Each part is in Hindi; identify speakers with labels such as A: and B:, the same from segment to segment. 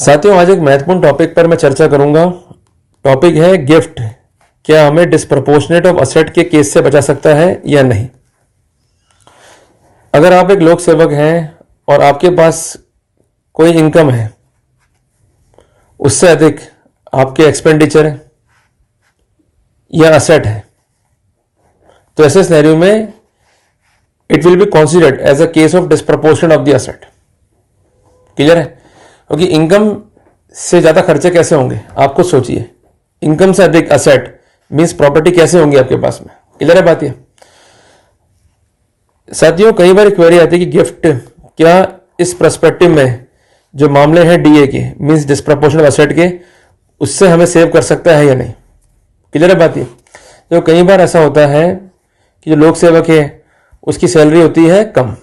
A: साथियों, आज एक महत्वपूर्ण टॉपिक पर मैं चर्चा करूंगा। टॉपिक है गिफ्ट। क्या हमें डिस्प्रपोर्शनेट ऑफ असेट के केस से बचा सकता है या नहीं। अगर आप एक लोक सेवक हैं और आपके पास कोई इनकम है, उससे अधिक आपके एक्सपेंडिचर है या असेट है, तो ऐसे सिनेरियो में it will be considered as a case of disproportionate of the asset. Clear है? क्योंकि इनकम से ज्यादा खर्चे कैसे होंगे, आप खुद सोचिए। इनकम से अधिक असेट मींस प्रॉपर्टी कैसे होंगी आपके पास में। क्लियर है बात ये? साथियों, कई बार क्वेरी आती है कि गिफ्ट क्या इस पर्सपेक्टिव में जो मामले हैं डीए के मींस डिस्प्रपोर्शनेट असेट के, उससे हमें सेव कर सकता है या नहीं। क्लियर है बात ये? तो कई बार ऐसा होता है कि जो लोक सेवक है उसकी सैलरी होती है कम,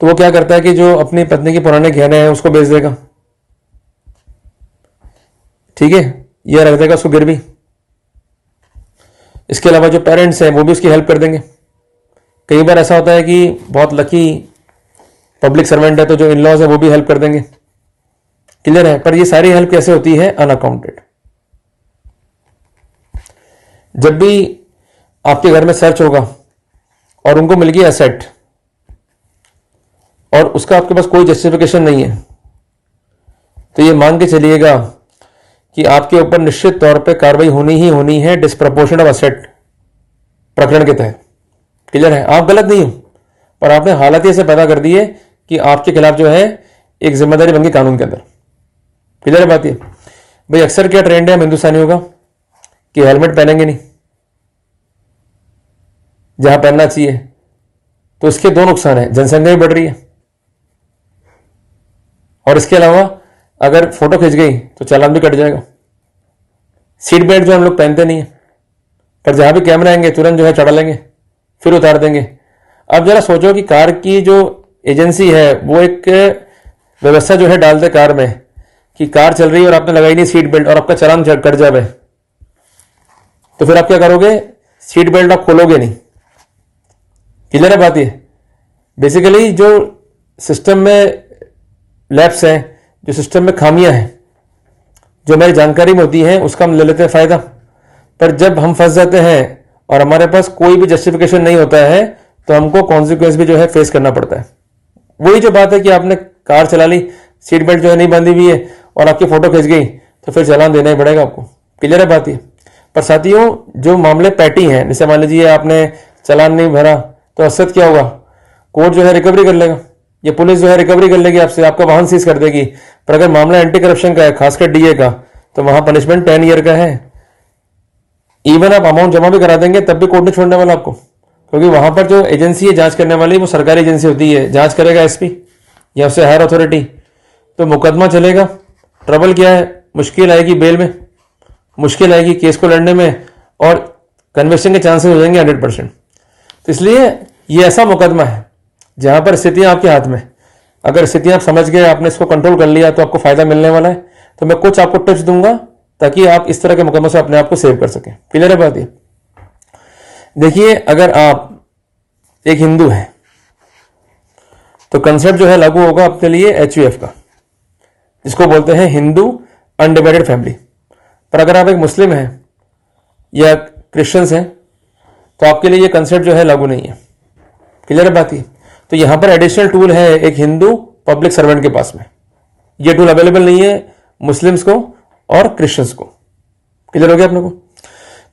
A: तो वो क्या करता है कि जो अपनी पत्नी के पुराने गहने हैं उसको बेच देगा, ठीक है, यह रख देगा उसको गिरवी। इसके अलावा जो पेरेंट्स हैं वो भी उसकी हेल्प कर देंगे। कई बार ऐसा होता है कि बहुत लकी पब्लिक सर्वेंट है तो जो इन लॉज है वो भी हेल्प कर देंगे। क्लियर है? पर ये सारी हेल्प कैसे होती है? अनअकाउंटेड। जब भी आपके घर में सर्च होगा और उनको मिल गई एसेट और उसका आपके पास कोई जस्टिफिकेशन नहीं है, तो ये मान के चलिएगा कि आपके ऊपर निश्चित तौर पे कार्रवाई होनी ही होनी है डिस्प्रपोर्शनेट ऑफ असेट प्रकरण के तहत। क्लियर है? आप गलत नहीं हो, पर आपने हालात ही ऐसे पैदा कर दी है कि आपके खिलाफ जो है एक जिम्मेदारी बन गई कानून के अंदर। क्लियर है बात ये? भाई अक्सर क्या ट्रेंड है हम हिंदुस्तानियों का कि हेलमेट पहनेंगे नहीं जहां पहनना चाहिए, तो इसके दो नुकसान है, जनसंख्या भी बढ़ रही है और इसके अलावा अगर फोटो खिंच गई तो चालान भी कट जाएगा। सीट बेल्ट जो हम लोग पहनते नहीं है, पर जहां भी कैमरा आएंगे तुरंत जो है चढ़ा लेंगे फिर उतार देंगे। अब जरा सोचो कि कार की जो एजेंसी है वो एक व्यवस्था जो है डाल दे कार में कि कार चल रही है और आपने लगाई नहीं सीट बेल्ट और आपका चालान कट जाए, तो फिर आप क्या करोगे? सीट बेल्ट आप खोलोगे नहीं। क्लियर है बात ये? बेसिकली जो सिस्टम में लैप्स हैं, जो सिस्टम में खामियां हैं, जो हमारी जानकारी में होती हैं, उसका हम ले लेते हैं फायदा। पर जब हम फंस जाते हैं और हमारे पास कोई भी जस्टिफिकेशन नहीं होता है तो हमको कॉन्सिक्वेंस भी जो है फेस करना पड़ता है। वही जो बात है कि आपने कार चला ली, सीट बेल्ट जो है नहीं बांधी हुई है और आपकी फोटो खिंच गई, तो फिर चालान देना ही पड़ेगा आपको। क्लियर है बात ये? पर साथियों, जो मामले पैटी हैं, जैसे मान लीजिए आपने चालान नहीं भरा, तो असद क्या होगा? कोर्ट जो है रिकवरी कर लेगा, ये पुलिस जो है रिकवरी कर लेगी आपसे, आपका वाहन सीज कर देगी। पर अगर मामला एंटी करप्शन का है, खासकर डीए का, तो वहां पनिशमेंट 10 ईयर का है। इवन आप अमाउंट जमा भी करा देंगे तब भी कोर्ट नहीं छोड़ने वाला आपको, क्योंकि वहां पर जो एजेंसी है जांच करने वाली वो सरकारी एजेंसी होती है। जांच करेगा एसपी या उससे हायर अथॉरिटी, तो मुकदमा चलेगा। ट्रबल क्या है? मुश्किल आएगी बेल में, मुश्किल आएगी केस को लड़ने में और कन्विक्शन के चांसेस हो जाएंगे 100%। तो इसलिए ये ऐसा मुकदमा है जहां पर स्थितियां आपके हाथ में, अगर स्थितियां आप समझ गए, आपने इसको कंट्रोल कर लिया, तो आपको फायदा मिलने वाला है। तो मैं कुछ आपको टिप्स दूंगा ताकि आप इस तरह के मुकदमों से अपने आप को सेव कर सकें। क्लियर है बात ये? देखिए, अगर आप एक हिंदू हैं तो कंसेप्ट जो है लागू होगा आपके लिए HUF का, जिसको बोलते हैं हिंदू अनडिवाइडेड फैमिली। पर अगर आप एक मुस्लिम हैं या क्रिश्चियंस हैं तो आपके लिए ये कंसेप्ट जो है लागू नहीं है। क्लियर है बात ये? तो यहां पर एडिशनल टूल है एक हिंदू पब्लिक सर्वेंट के पास में। ये टूल अवेलेबल नहीं है मुस्लिम्स को और क्रिश्चियंस को। क्लियर हो गया अपने को?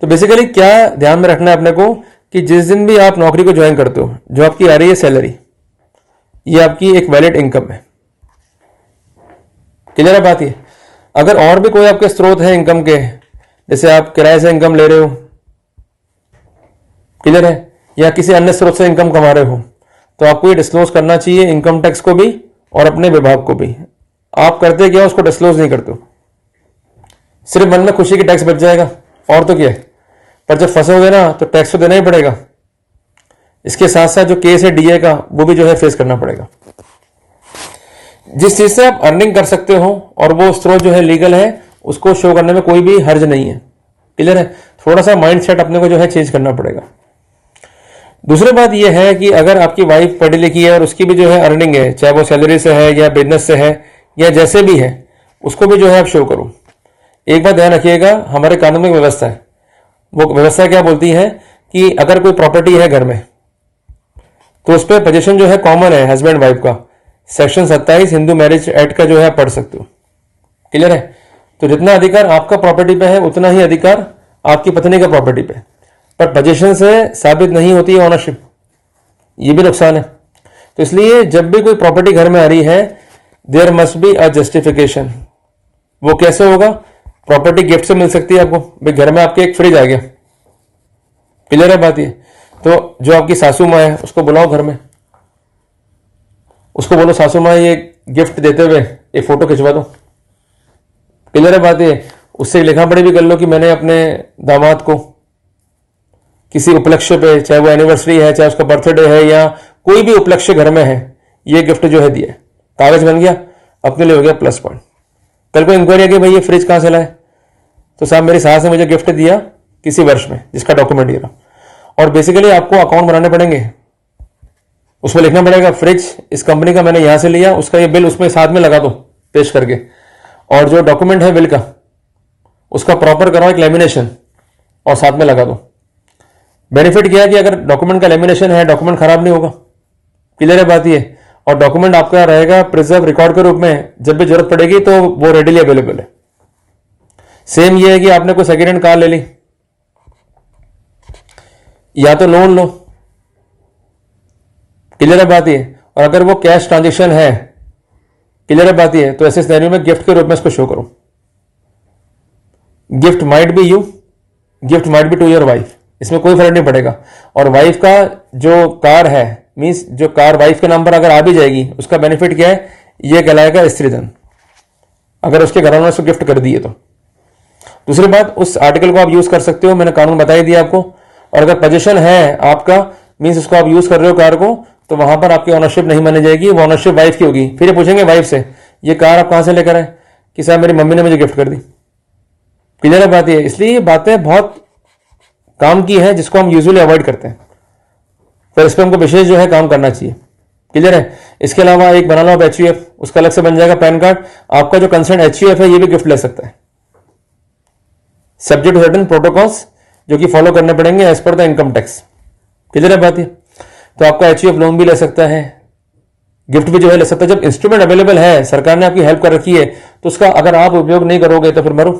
A: तो बेसिकली क्या ध्यान में रखना है अपने को कि जिस दिन भी आप नौकरी को ज्वाइन करते हो, जो आपकी आ रही है सैलरी, ये आपकी एक वैलिड इनकम है। क्लियर है बात ये? अगर और भी कोई आपके स्रोत है इनकम के, जैसे आप किराए से इनकम ले रहे हो, क्लियर है, या किसी अन्य स्रोत से इनकम कमा रहे हो, तो आपको ये डिस्क्लोज करना चाहिए, इनकम टैक्स को भी और अपने विभाग को भी। आप करते क्या, उसको डिस्क्लोज नहीं करते हो, सिर्फ मन में खुशी की टैक्स बच जाएगा और तो क्या है। पर जब फंसोगे ना तो टैक्स तो देना ही पड़ेगा। इसके साथ साथ जो केस है डीए का, वो भी जो है फेस करना पड़ेगा। जिस चीज से आप अर्निंग कर सकते हो और वो स्रोत जो है लीगल है, उसको शो करने में कोई भी हर्ज नहीं है। क्लियर है? थोड़ा सा माइंड सेट अपने को जो है चेंज करना पड़ेगा। दूसरी बात यह है कि अगर आपकी वाइफ पढ़ी लिखी है और उसकी भी जो है अर्निंग है, चाहे वो सैलरी से है या बिजनेस से है या जैसे भी है उसको भी जो है आप शो करो। एक बात ध्यान रखिएगा, हमारे कानून में एक व्यवस्था है, वो व्यवस्था क्या बोलती है कि अगर कोई प्रॉपर्टी है घर में तो उस पर पोजीशन जो है कॉमन है हस्बैंड वाइफ का, सेक्शन 27 हिंदू मैरिज एक्ट का जो है पढ़ सकते हो। क्लियर है? तो जितना अधिकार आपका प्रॉपर्टी पे है उतना ही अधिकार आपकी पत्नी का प्रॉपर्टी पे, पर पोजीशन से साबित नहीं होती है ओनरशिप, ये भी नुकसान है। तो इसलिए जब भी कोई प्रॉपर्टी घर में आ रही है there must be a justification. वो कैसे होगा? प्रॉपर्टी गिफ्ट से मिल सकती है आपको, भाई घर में आपके एक फ्रिज आ गया, क्लियर है बात ये, तो जो आपकी सासू माँ है उसको बुलाओ घर में, उसको बोलो सासू माँ ये गिफ्ट देते हुए एक फोटो खिंचवा दो, क्लियर है बात ये। उससे लिखा पढ़ी भी कर लो कि मैंने अपने दामाद को किसी उपलक्ष्य पे, चाहे वो एनिवर्सरी है, चाहे उसका बर्थडे है, या कोई भी उपलक्ष्य घर में है, ये गिफ्ट जो है दिया, कागज बन गया, अपने लिए हो गया प्लस पॉइंट। कल को इंक्वायरी है कि भाई ये फ्रिज कहां से लाए, तो साहब मेरी सास ने मुझे गिफ्ट दिया किसी वर्ष में, जिसका डॉक्यूमेंट ये रहा। और बेसिकली आपको अकाउंट बनाने पड़ेंगे, उसमें लिखना पड़ेगा फ्रिज इस कंपनी का मैंने यहां से लिया, उसका ये बिल उसमें साथ में लगा दो पेश करके, और जो डॉक्यूमेंट है बिल का उसका प्रॉपर कराओ एक लेमिनेशन और साथ में लगा दो। बेनिफिट क्या है कि अगर डॉक्यूमेंट का लेमिनेशन है डॉक्यूमेंट खराब नहीं होगा, क्लियर है बात ये, और डॉक्यूमेंट आपका रहेगा प्रिजर्व रिकॉर्ड के रूप में, जब भी जरूरत पड़ेगी तो वो रेडिली अवेलेबल है। सेम ये है कि आपने कोई सेकेंड हैंड कार ले ली, या तो लोन लो, क्लियर है बात ये, और अगर वो कैश ट्रांजेक्शन है, क्लियर है बात ये, तो ऐसे सिनेरियो में गिफ्ट के रूप में इसको शो करो। Gift might be you, gift might be to your wife, इसमें कोई फर्क नहीं पड़ेगा। और वाइफ का जो कार है, मींस जो कार वाइफ के नाम पर अगर आ भी जाएगी, उसका बेनिफिट क्या है, ये कहलाएगा स्त्रीधन, अगर उसके घर वालों ने उसको गिफ्ट कर दिए तो। दूसरी बात, उस आर्टिकल को आप यूज कर सकते हो, मैंने कानून बता ही दिया आपको। और अगर पोजीशन है आपका, मींस उसको आप यूज कर रहे हो कार को, तो वहां पर आपकी ओनरशिप नहीं मानी जाएगी, वो ओनरशिप वाइफ की होगी। फिर ये पूछेंगे वाइफ से, ये कार आप कहां से लेकर आए, कि साहब मेरी मम्मी ने मुझे गिफ्ट कर दी, क्लियर है बात ये। इसलिए ये बातें बहुत काम की है जिसको हम यूजुअली अवॉइड करते हैं, तो इस पर हमको विशेष जो है काम करना चाहिए, क्लियर है। इसके अलावा एक बना लो आप HUF, उसका अलग से बन जाएगा पैन कार्ड, आपका जो कंसर्न HUF है ये भी गिफ्ट ले सकता है, सब्जेक्ट टू सर्टेन प्रोटोकॉल्स जो कि फॉलो करने पड़ेंगे as per the income tax, clear है बात ये। तो आपका HUF लोन भी ले सकता है, गिफ्ट भी जो है ले सकता है। जब इंस्ट्रूमेंट अवेलेबल है, सरकार ने आपकी हेल्प कर रखी है, तो उसका अगर आप उपयोग नहीं करोगे तो फिर मरो,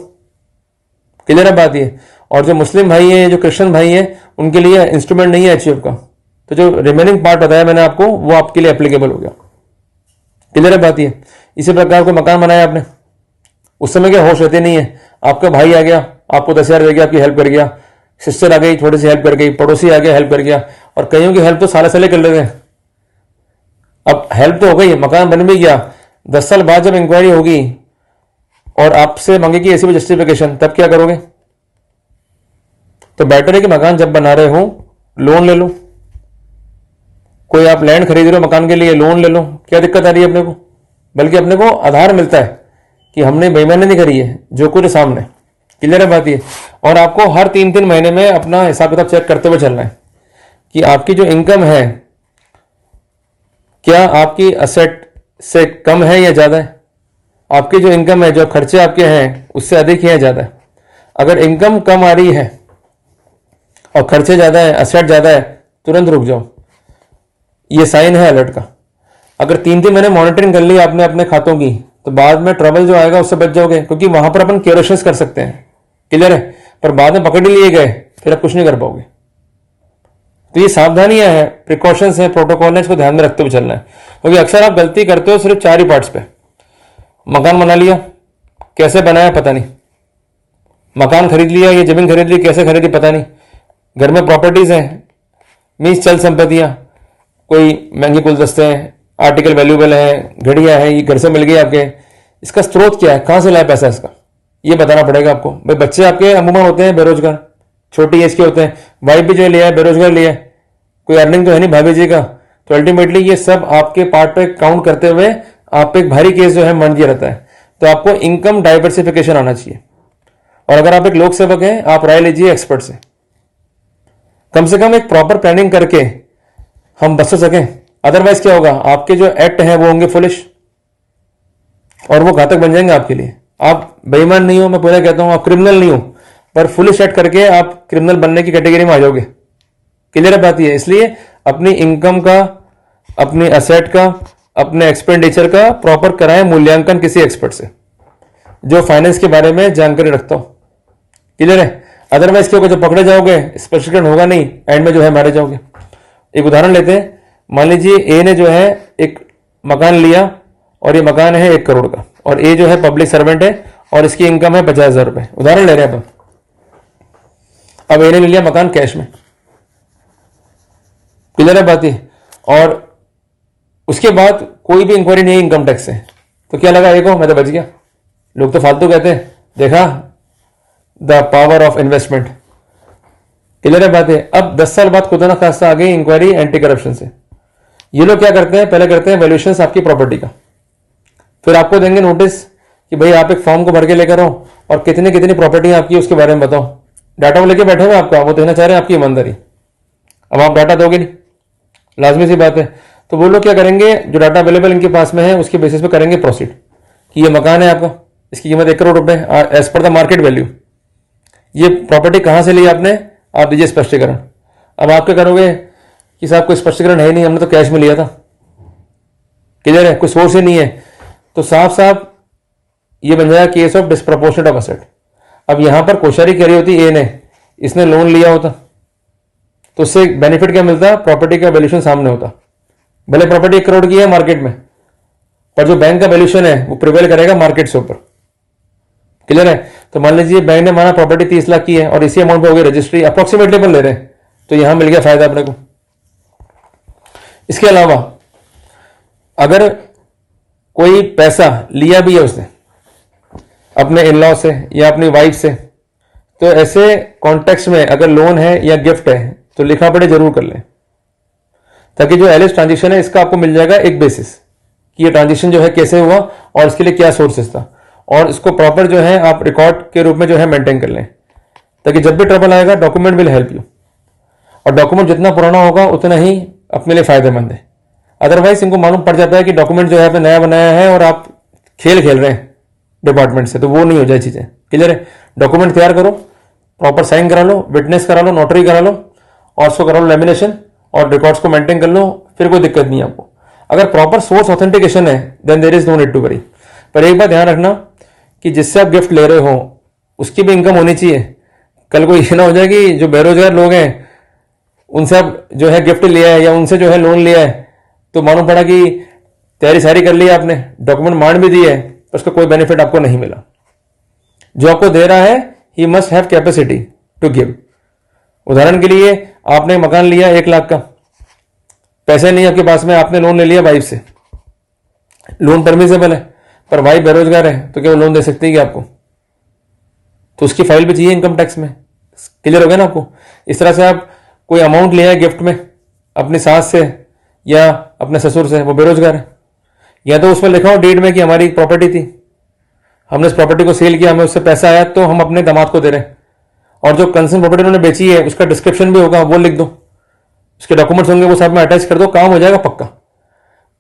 A: क्लियर है बात ये। और जो मुस्लिम भाई है, जो क्रिश्चियन भाई है, उनके लिए इंस्ट्रूमेंट नहीं है HUF का, तो जो रिमेनिंग पार्ट बताया मैंने आपको वो आपके लिए एप्लीकेबल हो गया, क्लियर है बात ये। इसी प्रकार कोई मकान बनाया आपने, उस समय क्या होश रहती नहीं है, आपका भाई आ गया आपको 10,000 दे गया, आपकी हेल्प कर गया, सिस्टर आ गई थोड़ी सी हेल्प कर गई, पड़ोसी आ गया हेल्प कर गया, और कईयों की हेल्प तो साले साले कर लेते हैं। अब हेल्प तो हो गई, मकान बन भी गया, 10 साल बाद जब इंक्वायरी होगी और आपसे मांगेगी ऐसी भी जस्टिफिकेशन, तब क्या करोगे? तो बेटर है कि मकान जब बना रहे हो लोन ले लो, कोई आप लैंड खरीद रहे हो मकान के लिए, लोन ले लो, क्या दिक्कत आ रही है अपने को? बल्कि अपने को आधार मिलता है कि हमने बेईमानी नहीं करी है, जो कुछ सामने, क्लियर है बात ये। और आपको हर 3-3 महीने में अपना हिसाब किताब चेक करते हुए चलना है कि आपकी जो इनकम है क्या आपकी असेट से कम है या ज्यादा है, आपकी जो इनकम है, जो खर्चे आपके हैं उससे अधिक है या ज्यादा है। अगर इनकम कम आ रही है और खर्चे ज्यादा है, असेट ज्यादा है, तुरंत रुक जाओ, ये साइन है अलर्ट का। अगर 3-3 महीने मॉनिटरिंग कर ली आपने अपने खातों की, तो बाद में ट्रबल जो आएगा उससे बच जाओगे, क्योंकि वहां पर अपन क्यूरेशंस कर सकते हैं, क्लियर है। पर बाद में पकड़ ही लिए गए फिर आप कुछ नहीं कर पाओगे। तो ये सावधानियां हैं, प्रिकॉशंस है, प्रोटोकॉल है, इसको ध्यान में रखते हुए चलना है। क्योंकि अक्सर आप गलती करते हो सिर्फ 4 ही पार्ट्स पे। मकान बना लिया, कैसे बनाया पता नहीं, मकान खरीद लिया, ये जमीन खरीद ली, कैसे खरीदी पता नहीं, घर में प्रॉपर्टीज हैं, मीन्स चल संपत्तियां, कोई महंगे गुलदस्ते हैं, आर्टिकल वैल्यूबल है, घड़ियां हैं, ये घर से मिल गई आपके, इसका स्रोत क्या है, कहां से लाए पैसा इसका, ये बताना पड़ेगा आपको। भाई बच्चे आपके अमूमन होते हैं बेरोजगार, छोटी एज के होते हैं, वाइफ भी जो लिया है बेरोजगार लिया है, कोई अर्निंग तो है नहीं भाभी जी का, तो अल्टीमेटली ये सब आपके पार्ट पे काउंट करते हुए आप पे एक भारी केस जो है मान दिया रहता है। तो आपको इनकम डाइवर्सिफिकेशन आना चाहिए। और अगर आप एक लोक सेवक हैं, आप राय लीजिए एक्सपर्ट से, कम से कम एक प्रॉपर प्लानिंग करके हम बच सकें। अदरवाइज क्या होगा, आपके जो एक्ट हैं वो होंगे फुलिश, और वो घातक बन जाएंगे आपके लिए। आप बेईमान नहीं हो, मैं पूरा कहता हूं, आप क्रिमिनल नहीं हो, पर फुली सेट करके आप क्रिमिनल बनने की कैटेगरी में आ जाओगे। क्लियर है बात? ये इसलिए अपनी इनकम का, अपने एसेट का, अपने एक्सपेंडिचर का प्रॉपर कराएं मूल्यांकन किसी एक्सपर्ट से जो फाइनेंस के बारे में जानकारी रखता हो। क्लियर है? अदरवाइज क्योंकि जब पकड़े जाओगे स्पष्टीकरण होगा नहीं, एंड में जो है मारे जाओगे। एक उदाहरण लेते हैं। मान लीजिए ए ने जो है एक मकान लिया और ये मकान है 1 करोड़ का, और ए जो है पब्लिक सर्वेंट है और इसकी इनकम है 50,000 रुपए। उदाहरण ले रहे हैं अब ए ने ले लिया मकान कैश में। क्लियर है बात ये? और उसके बाद कोई भी इंक्वायरी नहीं है इनकम टैक्स से, तो क्या लगा ए को? मैं तो बच गया। लोग तो फालतू कहते हैं, देखा the power of investment. Clear है बात है? अब 10 साल बाद खुदा ना खासा आ गई इंक्वायरी एंटी करप्शन से। ये लोग क्या करते हैं, पहले करते हैं वैल्यूएशन आपकी प्रॉपर्टी का, फिर आपको देंगे नोटिस कि भाई आप एक फॉर्म को भर के लेकर आओ और कितनी कितनी प्रॉपर्टी आपकी उसके बारे में बताओ। डाटा वो लेके बैठे हुए आपका, वो देखना चाह रहे हैं आपकी ईमानदारी। अब आप डाटा दोगे नहीं, लाजमी सी बात है। तो वो लोग क्या करेंगे, जो डाटा अवेलेबल इनके पास में है उसके बेसिस पे करेंगे प्रोसीड कि ये मकान है आपका, इसकी कीमत 1 करोड़ रुपए as per the market value. ये प्रॉपर्टी कहां से ली आपने, आप दीजिए स्पष्टीकरण। अब आप क्या करोगे कि साहब कोई स्पष्टीकरण है नहीं, हमने तो कैश में लिया था। क्लियर है? कोई सोर्स ही नहीं है, तो साफ साफ ये बन जाएगा case of disproportionate of asset. अब यहां पर कोशारी करी होती ए ने, इसने लोन लिया होता तो उससे बेनिफिट क्या मिलता, प्रॉपर्टी का वैल्यूएशन सामने होता। भले प्रॉपर्टी 1 करोड़ की है मार्केट में, पर जो बैंक का वैल्यूएशन है वो प्रिवेल करेगा मार्केट से ऊपर। क्लियर है? तो मान लीजिए बैंक ने माना प्रॉपर्टी 30 लाख की है और इसी अमाउंट पे हो गई रजिस्ट्री, अप्रोक्सीमेटली अपन ले रहे हैं, तो यहां मिल गया फायदा अपने को। इसके अलावा अगर कोई पैसा लिया भी है उसने अपने इन लॉ से या अपनी वाइफ से, तो ऐसे कॉन्टेक्स्ट में अगर लोन है या गिफ्ट है तो लिखा पढ़े जरूर कर लें, ताकि जो एलिस ट्रांजेक्शन है इसका आपको मिल जाएगा एक बेसिस कि ये ट्रांजेक्शन जो है कैसे हुआ और इसके लिए क्या सोर्सेस था, और इसको प्रॉपर जो है आप रिकॉर्ड के रूप में जो है मेंटेन कर लें, ताकि जब भी ट्रबल आएगा डॉक्यूमेंट विल हेल्प यू। और डॉक्यूमेंट जितना पुराना होगा उतना ही अपने लिए फायदेमंद है। अदरवाइज इनको मालूम पड़ जाता है कि डॉक्यूमेंट जो है आपने नया बनाया है और आप खेल रहे हैं डिपार्टमेंट से, तो वो नहीं हो जाए चीजें। क्लियर है? डॉक्यूमेंट तैयार करो, प्रॉपर साइन करा लो, विटनेस करा लो, नोटरी करा लो और उसको करा लो लेमिनेशन और रिकॉर्ड्स को मेंटेन कर लो, फिर कोई दिक्कत नहीं आपको। अगर प्रॉपर सोर्स ऑथेंटिकेशन है then there is no need to worry. पर एक बात ध्यान रखना कि जिससे आप गिफ्ट ले रहे हो उसकी भी इनकम होनी चाहिए। कल को ये ना हो जाए कि जो बेरोजगार लोग हैं उनसे आप जो है गिफ्ट लिया है या उनसे जो है लोन लिया है, तो मालूम पड़ा कि तैयारी सारी कर ली आपने, डॉक्यूमेंट मान भी दिए है, पर उसका कोई बेनिफिट आपको नहीं मिला। जो आपको दे रहा है he must have capacity to give. उदाहरण के लिए आपने मकान लिया 1 लाख का, पैसे नहीं आपके पास में, आपने लोन ले लिया वाइफ से, लोन परमिसेबल है, पर वाइफ बेरोजगार है तो क्या वो लोन दे सकती है कि आपको? तो उसकी फाइल भी चाहिए इनकम टैक्स में। क्लियर हो गया ना आपको? इस तरह से आप कोई अमाउंट लिया है गिफ्ट में अपनी सास से या अपने ससुर से, वो बेरोजगार है, या तो उसमें लिखा हो डीड में कि हमारी प्रॉपर्टी थी, हमने इस प्रॉपर्टी को सेल किया, हमें उससे पैसा आया तो हम अपने दामाद को दे रहे हैं, और जो कंसर्न प्रॉपर्टी उन्होंने बेची है उसका डिस्क्रिप्शन भी होगा, वो लिख दो, उसके डॉक्यूमेंट्स होंगे वो साथ में अटैच कर दो, काम हो जाएगा पक्का।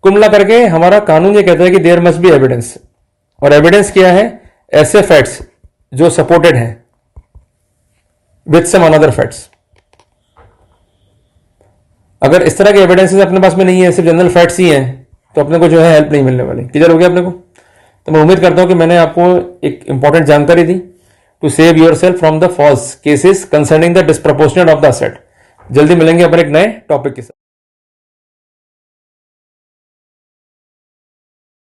A: कुल मिला करके हमारा कानून ये कहता है कि देयर मस्ट बी एविडेंस। और एविडेंस क्या है? ऐसे फैक्ट्स जो सपोर्टेड हैं विद सम अनदर फैक्ट्स। अगर इस तरह के एविडेंसेस अपने पास में नहीं है, सिर्फ जनरल फैक्ट्स ही हैं, तो अपने को जो है हेल्प नहीं मिलने वाली। क्लियर हो गया अपने को? तो मैं उम्मीद करता हूं कि मैंने आपको एक इंपॉर्टेंट जानकारी दी to save yourself from the false cases concerning the disproportionate of the asset. जल्दी मिलेंगे अपन एक नए टॉपिक के साथ।